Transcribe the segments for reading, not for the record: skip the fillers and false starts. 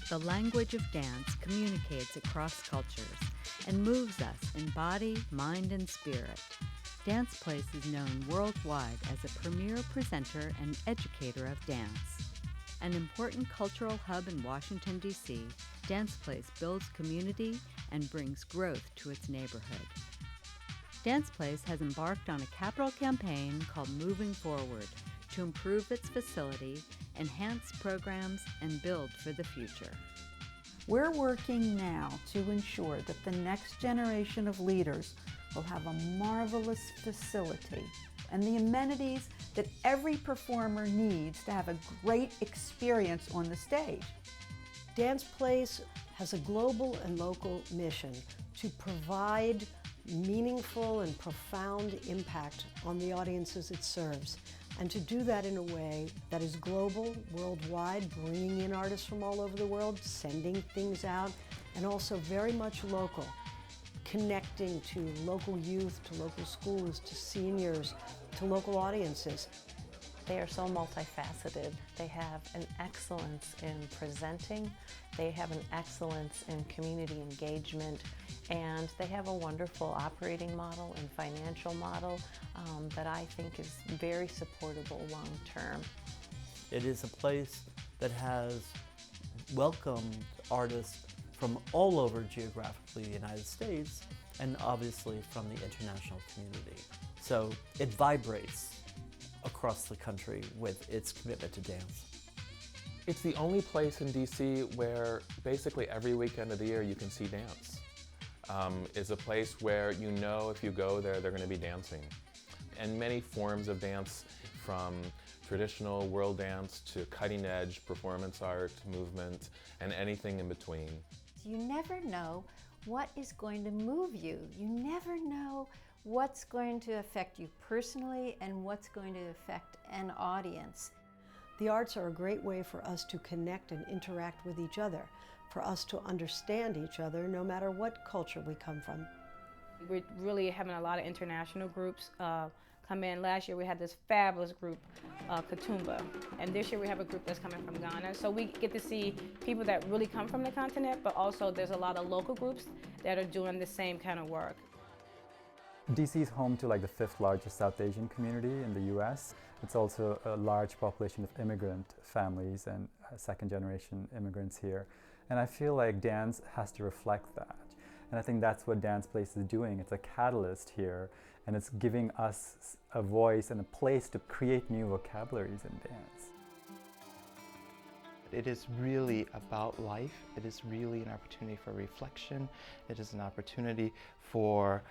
The language of dance communicates across cultures and moves us in body, mind, and spirit. Dance Place is known worldwide as a premier presenter and educator of dance. An important cultural hub in Washington, D.C., Dance Place builds community and brings growth to its neighborhood. Dance Place has embarked on a capital campaign called Moving Forward to improve its facility, enhance programs, and build for the future. We're working now to ensure that the next generation of leaders will have a marvelous facility and the amenities that every performer needs to have a great experience on the stage. Dance Place has a global and local mission to provide meaningful and profound impact on the audiences it serves, and to do that in a way that is global, worldwide, bringing in artists from all over the world, sending things out, and also very much local, connecting to local youth, to local schools, to seniors, to local audiences. They are so multifaceted. They have an excellence in presenting, they have an excellence in community engagement, and they have a wonderful operating model and financial model that I think is very supportable long term. It is a place that has welcomed artists from all over geographically the United States and obviously from the international community. So it vibrates across the country with its commitment to dance. It's the only place in DC where basically every weekend of the year you can see dance. It's a place where you know if you go there, they're going to be dancing. And many forms of dance, from traditional world dance to cutting-edge performance art, movement, and anything in between. You never know what is going to move you. You never know what's going to affect you personally and what's going to affect an audience. The arts are a great way for us to connect and interact with each other, for us to understand each other no matter what culture we come from. We're really having a lot of international groups come in. Last year we had this fabulous group, Katoomba, and this year we have a group that's coming from Ghana. So we get to see people that really come from the continent, but also there's a lot of local groups that are doing the same kind of work. DC is home to like the 5th largest South Asian community in the US. It's also a large population of immigrant families and second-generation immigrants here. And I feel like dance has to reflect that. And I think that's what Dance Place is doing. It's a catalyst here, and it's giving us a voice and a place to create new vocabularies in dance. It is really about life. It is really an opportunity for reflection. It is an opportunity for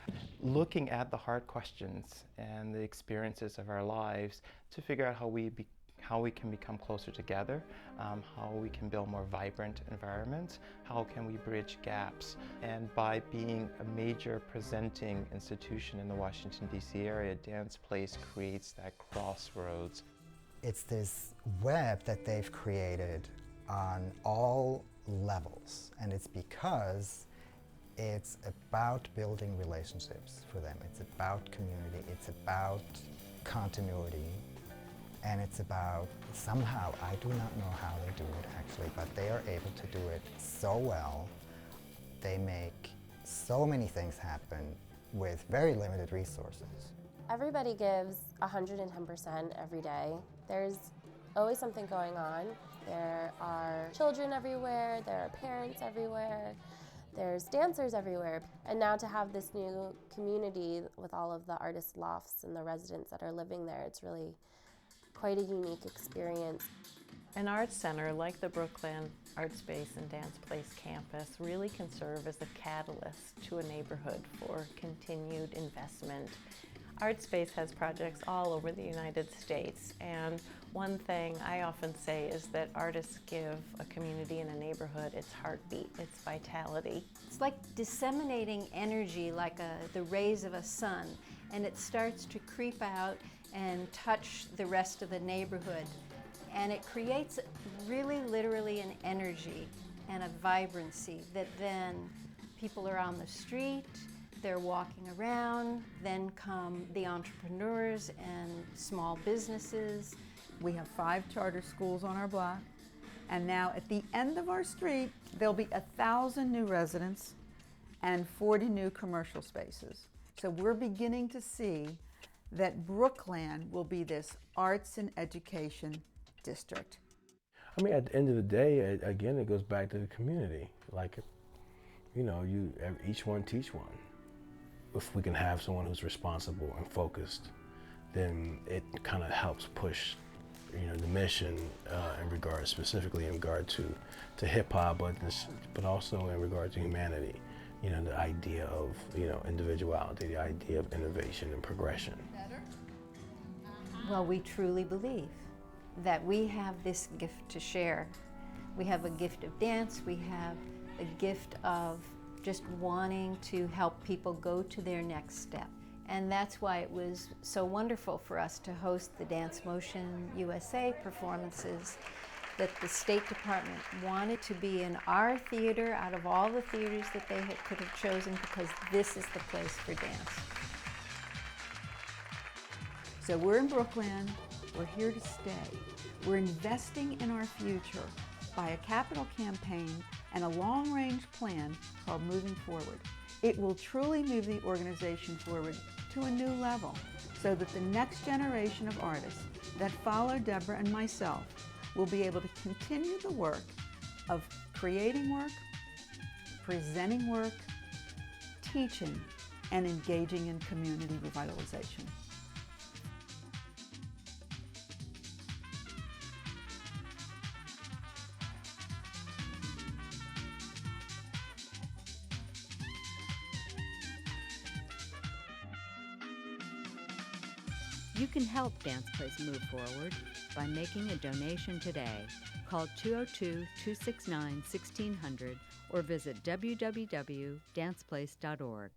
looking at the hard questions and the experiences of our lives to figure out how we can become closer together, how we can build more vibrant environments, how can we bridge gaps. And by being a major presenting institution in the Washington, D.C. area, Dance Place creates that crossroads. It's this web that they've created on all levels, and it's because it's about building relationships for them. It's about community, it's about continuity, and it's about somehow, I do not know how they do it actually, but they are able to do it so well. They make so many things happen with very limited resources. Everybody gives 110% every day. There's always something going on. There are children everywhere, there are parents everywhere, there's dancers everywhere. And now to have this new community with all of the artist lofts and the residents that are living there, it's really quite a unique experience. An arts center like the Brooklyn Art Space and Dance Place campus really can serve as a catalyst to a neighborhood for continued investment. Art Space has projects all over the United States, and one thing I often say is that artists give a community and a neighborhood its heartbeat, its vitality. It's like disseminating energy like the rays of a sun, and it starts to creep out and touch the rest of the neighborhood. And it creates really literally an energy and a vibrancy that then people are on the street, they're walking around, then come the entrepreneurs and small businesses. We have 5 charter schools on our block. And now at the end of our street, there'll be 1,000 new residents and 40 new commercial spaces. So we're beginning to see that Brookland will be this arts and education district. I mean, at the end of the day, again, it goes back to the community. Like, you know, each one teach one. If we can have someone who's responsible and focused, then it kind of helps push, you know, the mission in regard, specifically in regard to hip hop, but also in regard to humanity. You know, the idea of, you know, individuality, the idea of innovation and progression. Well, we truly believe that we have this gift to share. We have a gift of dance, we have a gift of just wanting to help people go to their next step. And that's why it was so wonderful for us to host the Dance Motion USA performances that the State Department wanted to be in our theater out of all the theaters that they could have chosen, because this is the place for dance. So we're in Brookland, we're here to stay. We're investing in our future by a capital campaign and a long-range plan called Moving Forward. It will truly move the organization forward to a new level so that the next generation of artists that follow Deborah and myself will be able to continue the work of creating work, presenting work, teaching, and engaging in community revitalization. You can help Dance Place move forward by making a donation today. Call 202-269-1600 or visit www.danceplace.org.